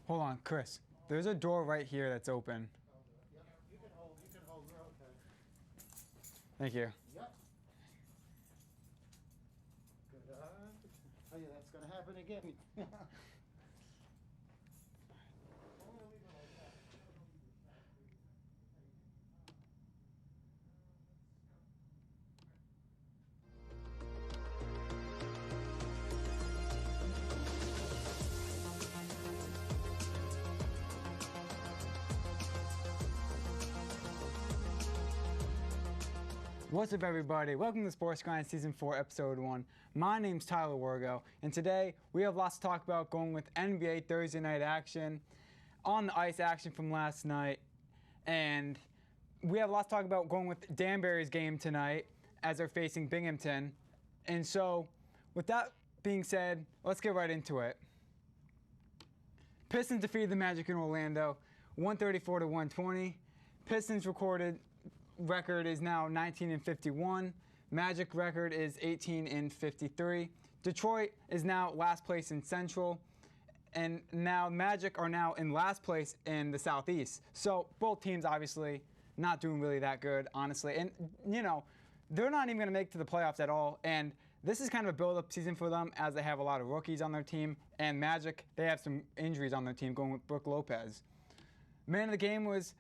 Hold on, Chris. There's a door right here that's open. Yep, you can hold, we're okay. Thank you. Yep. Good. Oh yeah, that's gonna happen again. I'm gonna leave it like that. What's up, everybody? Welcome to Sports Grind Season 4, Episode 1. My name's Tyler Wargo, and today we have lots to talk about going with NBA Thursday night action, on the ice action from last night, and we have lots to talk about going with Danbury's game tonight as they're facing Binghampton. And so, with that being said, let's get right into it. Pistons defeated the Magic in Orlando, 134-120. Pistons record is now 19-51. Magic record is 18-53. Detroit is now last place in Central, and now Magic are now in last place in the Southeast. So both teams obviously not doing really that good, honestly. And you know, they're not even going to make it to the playoffs at all. And this is kind of a build-up season for them, as they have a lot of rookies on their team. And Magic, they have some injuries on their team, going with Brook Lopez. Man of the game was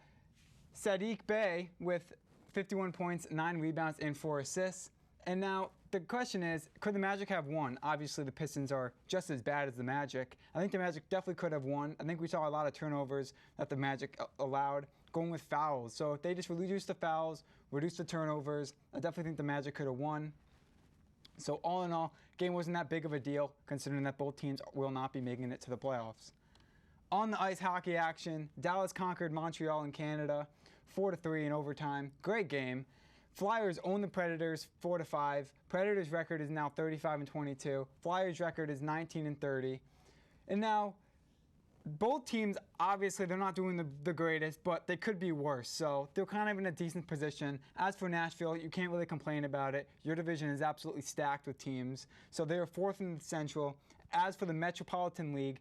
Saddiq Bey with 51 points, 9 rebounds, and 4 assists. And now the question is, could the Magic have won? Obviously, the Pistons are just as bad as the Magic. I think the Magic definitely could have won. I think we saw a lot of turnovers that the Magic allowed, going with fouls. So if they just reduce the fouls, reduce the turnovers, I definitely think the Magic could have won. So all in all, game wasn't that big of a deal, considering that both teams will not be making it to the playoffs. On the ice hockey action, Dallas conquered Montreal in Canada, 4-3 in overtime. Great game. Flyers own the Predators 4-5. Predators' record is now 35-22. Flyers' record is 19-30. And now, both teams, obviously, they're not doing the greatest, but they could be worse. So they're kind of in a decent position. As for Nashville, you can't really complain about it. Your division is absolutely stacked with teams. So they're fourth in the Central. As for the Metropolitan League,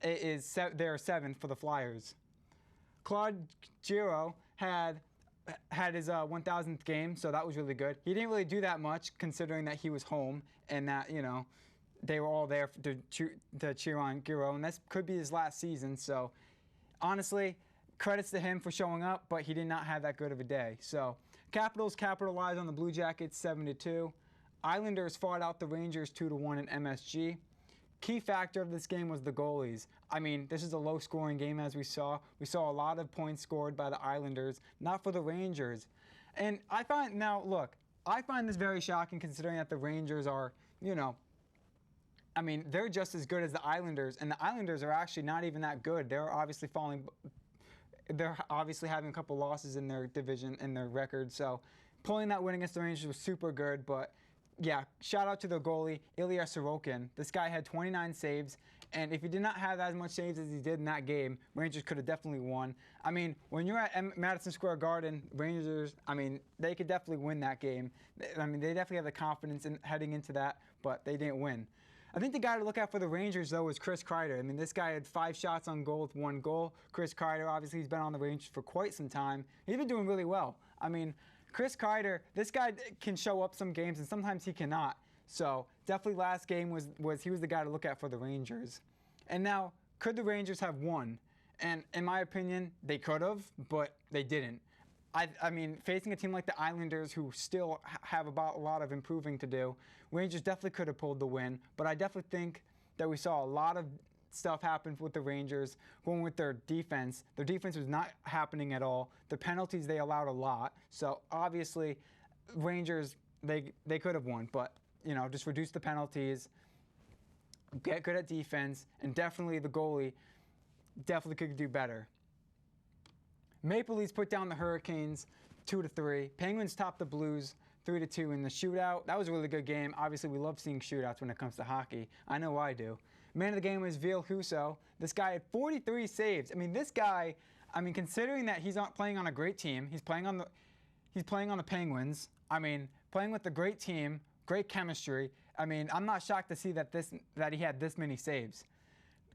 they're 7th for the Flyers. Claude Giroux had his 1,000th game, so that was really good. He didn't really do that much, considering that he was home and that, you know, they were all there to cheer on Giroux, and this could be his last season. So honestly, credits to him for showing up, but he did not have that good of a day. So Capitals capitalized on the Blue Jackets 7-2. Islanders fought out the Rangers 2-1 in MSG. Key factor of this game was the goalies. I mean, this is a low-scoring game, as we saw. We saw a lot of points scored by the Islanders, not for the Rangers. And I find this very shocking, considering that the Rangers are, you know, I mean, they're just as good as the Islanders, and the Islanders are actually not even that good. They're obviously having a couple losses in their division, in their record. So pulling that win against the Rangers was super good, but yeah, shout out to the goalie, Ilya Sorokin. This guy had 29 saves, and if he did not have as much saves as he did in that game, Rangers could have definitely won. I mean, when you're at Madison Square Garden, Rangers, I mean, they could definitely win that game. I mean, they definitely have the confidence in heading into that, but they didn't win. I think the guy to look out for the Rangers, though, was Chris Kreider. I mean, this guy had 5 shots on goal with 1 goal. Chris Kreider, obviously, he's been on the Rangers for quite some time. He's been doing really well. I mean, Chris Kreider, this guy can show up some games, and sometimes he cannot. So definitely last game was he was the guy to look at for the Rangers. And now, could the Rangers have won? And in my opinion, they could have, but they didn't. I mean, facing a team like the Islanders, who still have a lot of improving to do, Rangers definitely could have pulled the win. But I definitely think that we saw a lot of stuff happen with the Rangers, going with their defense. Their defense was not happening at all. The penalties, they allowed a lot. So obviously, Rangers, they could have won. But, you know, just reduce the penalties, get good at defense, and definitely the goalie definitely could do better. Maple Leafs put down the Hurricanes 2-3. Penguins topped the Blues 3-2 in the shootout. That was a really good game. Obviously, we love seeing shootouts when it comes to hockey. I know I do. Man of the game was Ville Husso. This guy had 43 saves. I mean, this guy, considering that he's not playing on a great team, he's playing on the Penguins. I mean, playing with a great team, great chemistry. I mean, I'm not shocked to see that he had this many saves.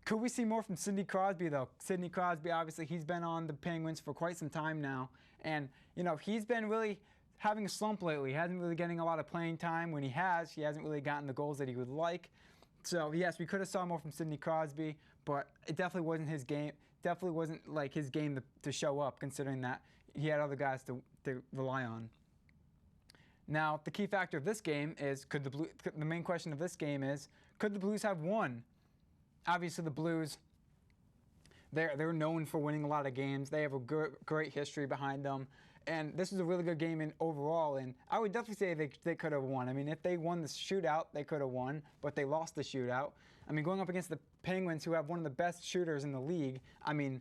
Could we see more from Sidney Crosby, though? Sidney Crosby, obviously, he's been on the Penguins for quite some time now. And, he's been really having a slump lately. He hasn't really getting a lot of playing time. When he hasn't really gotten the goals that he would like. So, yes, we could have saw more from Sidney Crosby, but it definitely wasn't his game. Definitely wasn't like his game to show up, considering that he had other guys to rely on. Now, the key factor of this game is, the main question of this game is, could the Blues have won? Obviously, the Blues, they're known for winning a lot of games. They have a great history behind them. And this was a really good game overall, and I would definitely say they could have won. I mean, if they won the shootout, they could have won, but they lost the shootout. I mean, going up against the Penguins, who have one of the best shooters in the league, I mean,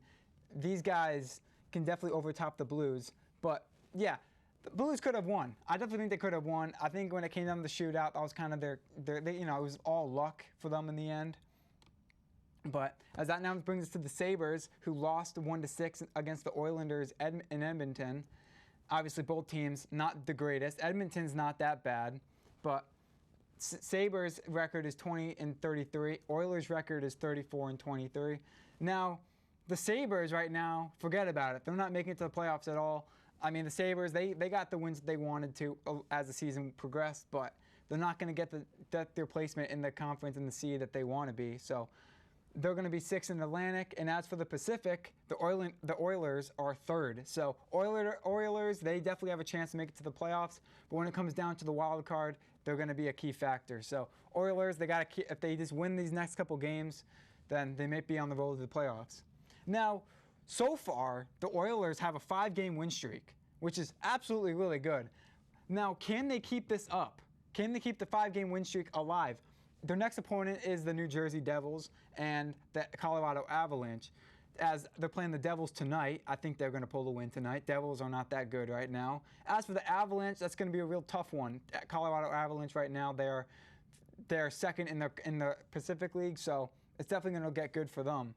these guys can definitely overtop the Blues. But, yeah, the Blues could have won. I definitely think they could have won. I think when it came down to the shootout, that was kind of it was all luck for them in the end. But as that now brings us to the Sabres, who lost 1-6 against the Oilers in Edmonton. Obviously, both teams not the greatest. Edmonton's not that bad, but Sabres' record is 20-33. Oilers' record is 34-23. Now, the Sabres right now, forget about it. They're not making it to the playoffs at all. I mean, the Sabres, they got the wins that they wanted to as the season progressed, but they're not going to get their placement in the conference and the seed that they want to be. So they're going to be 6th in the Atlantic, and as for the Pacific, the Oilers are 3rd. So Oilers, they definitely have a chance to make it to the playoffs, but when it comes down to the wild card, they're going to be a key factor. So Oilers, if they just win these next couple games, then they may be on the road to the playoffs. Now, so far, the Oilers have a 5-game win streak, which is absolutely really good. Now, can they keep this up? Can they keep the 5-game win streak alive? Their next opponent is the New Jersey Devils and the Colorado Avalanche. As they're playing the Devils tonight, I think they're going to pull the win tonight. Devils are not that good right now. As for the Avalanche, that's going to be a real tough one. Colorado Avalanche right now, they're second in the Pacific League, so it's definitely going to get good for them.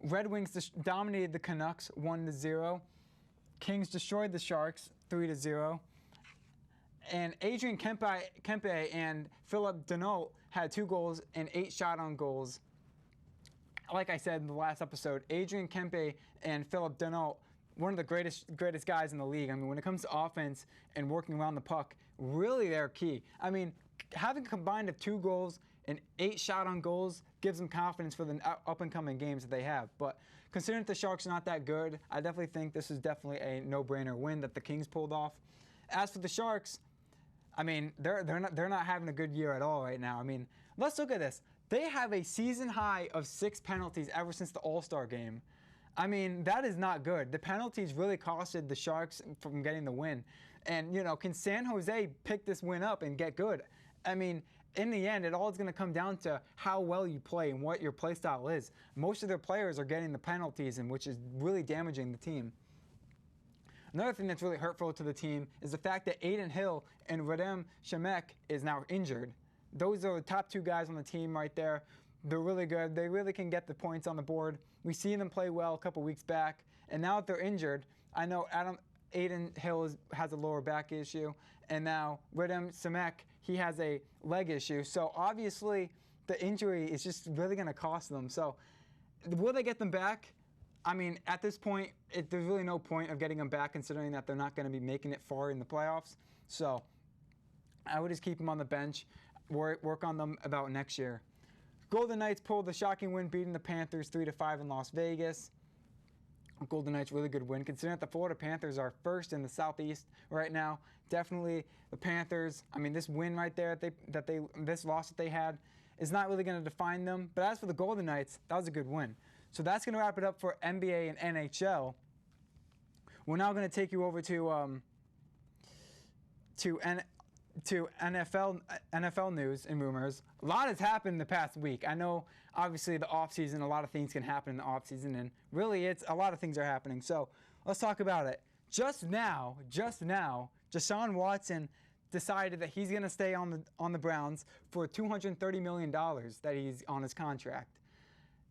Red Wings dominated the Canucks 1-0. Kings destroyed the Sharks 3-0. And Adrian Kempe and Philip Deneau had 2 goals and 8 shot-on goals. Like I said in the last episode, Adrian Kempe and Philip Deneau, one of the greatest guys in the league. I mean, when it comes to offense and working around the puck, really they're key. I mean, having a combined of 2 goals and 8 shot-on goals gives them confidence for the up-and-coming games that they have. But considering that the Sharks are not that good, I definitely think this is definitely a no-brainer win that the Kings pulled off. As for the Sharks, I mean, they're not having a good year at all right now. I mean, let's look at this. They have a season high of 6 penalties ever since the All-Star game. I mean, that is not good. The penalties really costed the Sharks from getting the win. And, can San Jose pick this win up and get good? I mean, in the end, it all is going to come down to how well you play and what your play style is. Most of their players are getting the penalties, which is really damaging the team. Another thing that's really hurtful to the team is the fact that Aiden Hill and Radim Shemek is now injured. Those are the top 2 guys on the team right there. They're really good. They really can get the points on the board. We seen them play well a couple weeks back, and now that they're injured, I know Aiden Hill has a lower back issue, and now Radim Shemek, he has a leg issue. So obviously, the injury is just really going to cost them. So will they get them back? I mean, at this point, there's really no point of getting them back considering that they're not going to be making it far in the playoffs. So I would just keep them on the bench, work on them about next year. Golden Knights pulled the shocking win, beating the Panthers 3-5 in Las Vegas. Golden Knights, really good win. Considering that the Florida Panthers are 1st in the Southeast right now, definitely the Panthers, I mean, this win right there, this loss that they had is not really going to define them. But as for the Golden Knights, that was a good win. So that's going to wrap it up for NBA and NHL. We're now going to take you over to NFL news and rumors. A lot has happened in the past week. I know, obviously, the offseason, a lot of things can happen in the offseason, and really, a lot of things are happening. So let's talk about it. Just now, Deshaun Watson decided that he's going to stay on the Browns for $230 million that he's on his contract.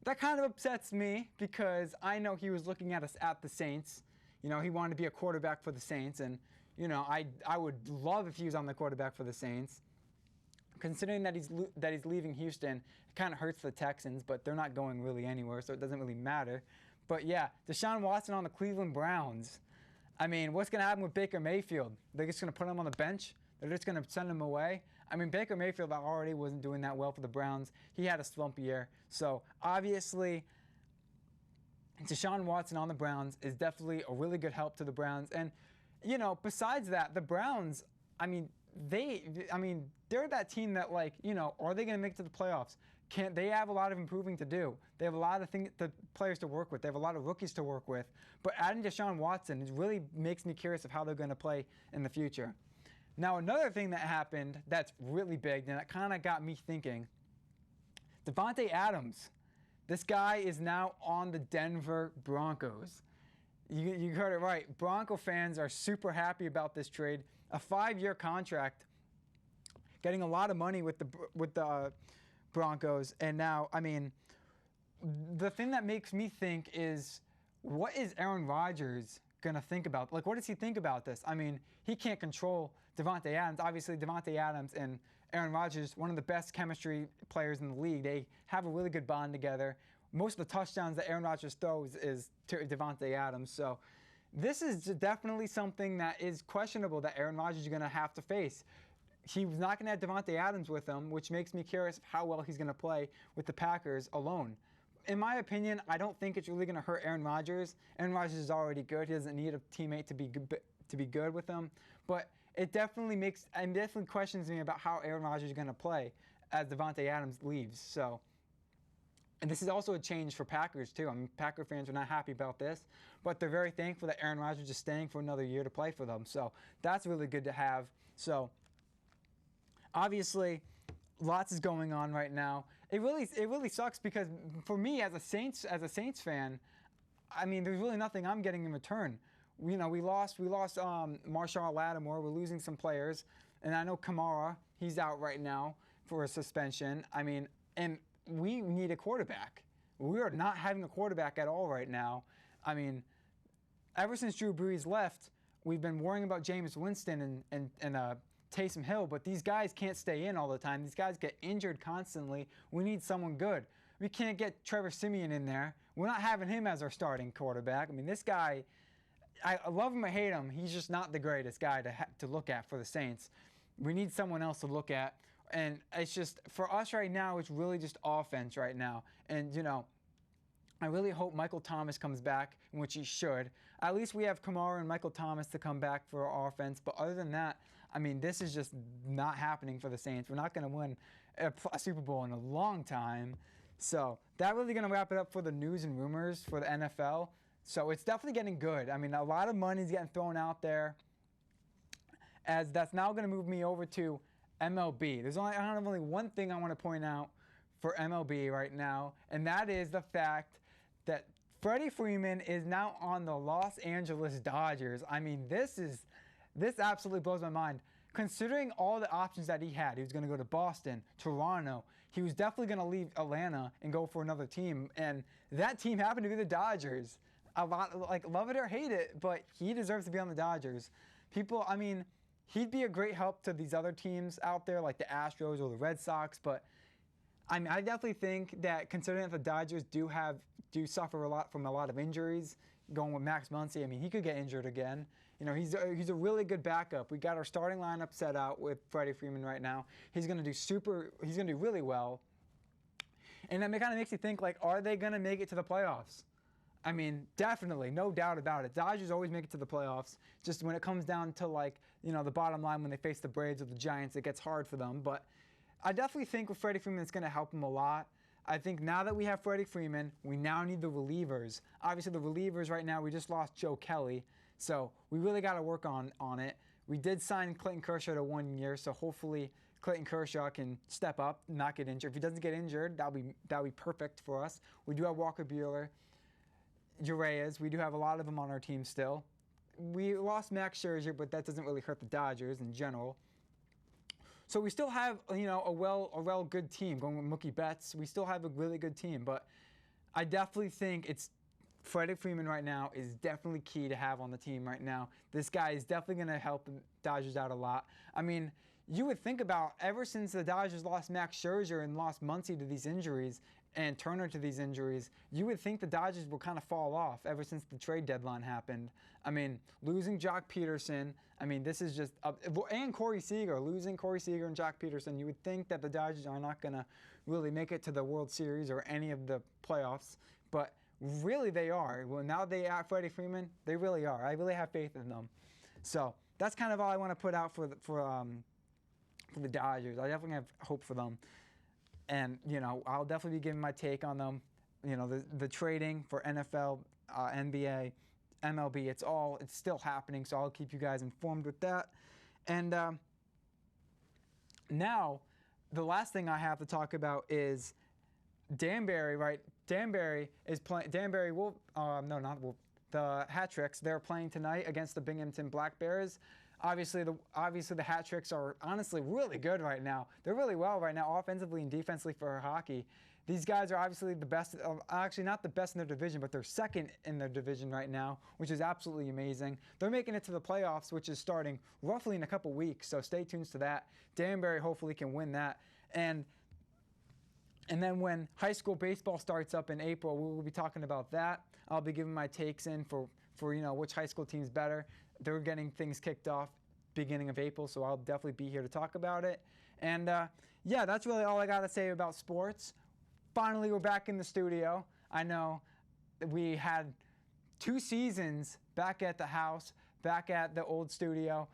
That kind of upsets me because I know he was looking at us at the Saints. He wanted to be a quarterback for the Saints, and I would love if he was on the quarterback for the Saints. considering that he's leaving Houston, it kind of hurts the Texans, but they're not going really anywhere, so it doesn't really matter. But yeah, Deshaun Watson on the Cleveland Browns. I mean, what's going to happen with Baker Mayfield? They're just going to put him on the bench? They're just going to send him away? I mean, Baker Mayfield already wasn't doing that well for the Browns. He had a slump year. So obviously, Deshaun Watson on the Browns is definitely a really good help to the Browns. And, you know, besides that, the Browns, I mean, they're that team that, like, you know, are they going to make it to the playoffs? They have a lot of improving to do. They have a lot of the players to work with. They have a lot of rookies to work with. But adding Deshaun Watson really makes me curious of how they're going to play in the future. Now, another thing that happened that's really big, and that kind of got me thinking, Davante Adams. This guy is now on the Denver Broncos. You heard it right. Bronco fans are super happy about this trade. A 5-year contract, getting a lot of money with the Broncos. And now, I mean, the thing that makes me think is, what is Aaron Rodgers going to think about? Like, what does he think about this? I mean, he can't control Davante Adams. Obviously, Davante Adams and Aaron Rodgers, one of the best chemistry players in the league. They have a really good bond together. Most of the touchdowns that Aaron Rodgers throws is to Davante Adams. So this is definitely something that is questionable that Aaron Rodgers is going to have to face. He's not going to have Davante Adams with him, which makes me curious of how well he's going to play with the Packers alone. In my opinion, I don't think it's really going to hurt Aaron Rodgers. Aaron Rodgers is already good. He doesn't need a teammate to be good with him. But it definitely questions me about how Aaron Rodgers is going to play as Davante Adams leaves. So, and this is also a change for Packers too. I mean, Packer fans are not happy about this, but they're very thankful that Aaron Rodgers is staying for another year to play for them. So that's really good to have. So obviously, lots is going on right now. It really sucks because for me as a Saints fan, I mean, there's really nothing I'm getting in return. You know, we lost Marshall Lattimore. We're losing some players, and I know Kamara, he's out right now for a suspension. I mean, and we need a quarterback. We are not having a quarterback at all right now. I mean, ever since Drew Brees left, we've been worrying about Jameis Winston and Taysom Hill, but these guys can't stay in all the time. These guys get injured constantly. We need someone good. We can't get Trevor Siemian in there. We're not having him as our starting quarterback. I mean, this guy, I love him or hate him, he's just not the greatest guy to look at for the Saints. We need someone else to look at. And it's just, for us right now, it's really just offense right now. And, you know, I really hope Michael Thomas comes back, which he should. At least we have Kamara and Michael Thomas to come back for our offense. But other than that, I mean, this is just not happening for the Saints. We're not going to win a Super Bowl in a long time. So that really going to wrap it up for the news and rumors for the NFL. So it's definitely getting good. I mean, a lot of money is getting thrown out there. As that's now going to move me over to MLB. I have only one thing I want to point out for MLB right now, and that is the fact that Freddie Freeman is now on the Los Angeles Dodgers. I mean, this absolutely blows my mind. Considering all the options that he had, he was going to go to Boston, Toronto. He was definitely going to leave Atlanta and go for another team, and that team happened to be the Dodgers. A lot, like, love it or hate it, but he deserves to be on the Dodgers. People, I mean, he'd be a great help to these other teams out there, like the Astros or the Red Sox. But I mean, I definitely think that considering that the Dodgers do suffer a lot from a lot of injuries, going with Max Muncy, I mean, he could get injured again. You know, he's a really good backup. We got our starting lineup set out with Freddie Freeman right now. He's going to do really well. And that kind of makes you think, like, are they going to make it to the playoffs? I mean, definitely, no doubt about it. Dodgers always make it to the playoffs. Just when it comes down to, like, you know, the bottom line, when they face the Braves or the Giants, it gets hard for them. But I definitely think with Freddie Freeman, it's going to help him a lot. I think now that we have Freddie Freeman, we now need the relievers. Obviously, the relievers right now, we just lost Joe Kelly. So we really got to work on it. We did sign Clayton Kershaw to 1 year, so hopefully Clayton Kershaw can step up, not get injured. If he doesn't get injured, that'll be perfect for us. We do have Walker Buehler, Urias. We do have a lot of them on our team still. We lost Max Scherzer, but that doesn't really hurt the Dodgers in general. So we still have, you know, a well good team going with Mookie Betts. We still have a really good team, but I definitely think it's Freddie Freeman right now is definitely key to have on the team right now. This guy is definitely going to help the Dodgers out a lot. I mean, you would think about ever since the Dodgers lost Max Scherzer and lost Muncy to these injuries and Turner to these injuries, you would think the Dodgers will kind of fall off ever since the trade deadline happened. I mean, losing Jock Peterson, I mean, this is just, and Corey Seager, losing Corey Seager and Jock Peterson, you would think that the Dodgers are not going to really make it to the World Series or any of the playoffs, but really they are. Well, now they have Freddie Freeman, they really are. I really have faith in them. So that's kind of all I want to put out for the Dodgers. I definitely have hope for them. And, I'll definitely be giving my take on them. The trading for NFL, NBA, MLB, it's still happening, so I'll keep you guys informed with that. And now, the last thing I have to talk about is Danbury, right? Danbury is playing. Danbury will, the Hat Tricks. They're playing tonight against the Binghampton Black Bears. Obviously, the Hat Tricks are honestly really good right now. They're really well right now, offensively and defensively for hockey. These guys are obviously the best, actually not the best in their division, but they're second in their division right now, which is absolutely amazing. They're making it to the playoffs, which is starting roughly in a couple weeks, so stay tuned to that. Danbury hopefully can win that. And then when high school baseball starts up in April, we will be talking about that. I'll be giving my takes in for which high school team's better. They're getting things kicked off beginning of April, so I'll definitely be here to talk about it. And yeah, that's really all I got to say about sports. Finally, we're back in the studio. I know we had 2 seasons back at the house, back at the old studio,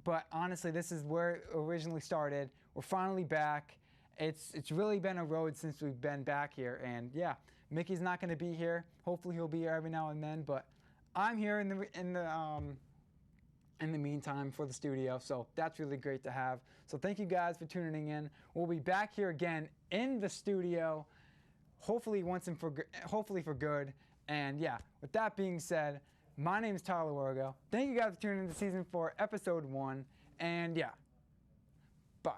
but honestly, this is where it originally started. We're finally back. It's really been a road since we've been back here, and yeah, Mickey's not going to be here. Hopefully, he'll be here every now and then, but I'm here in the meantime for the studio, so that's really great to have. So thank you guys for tuning in. We'll be back here again in the studio, hopefully hopefully for good. And yeah, with that being said, my name is Tyler Wargo. Thank you guys for tuning in to Season 4, Episode 1, and yeah, bye.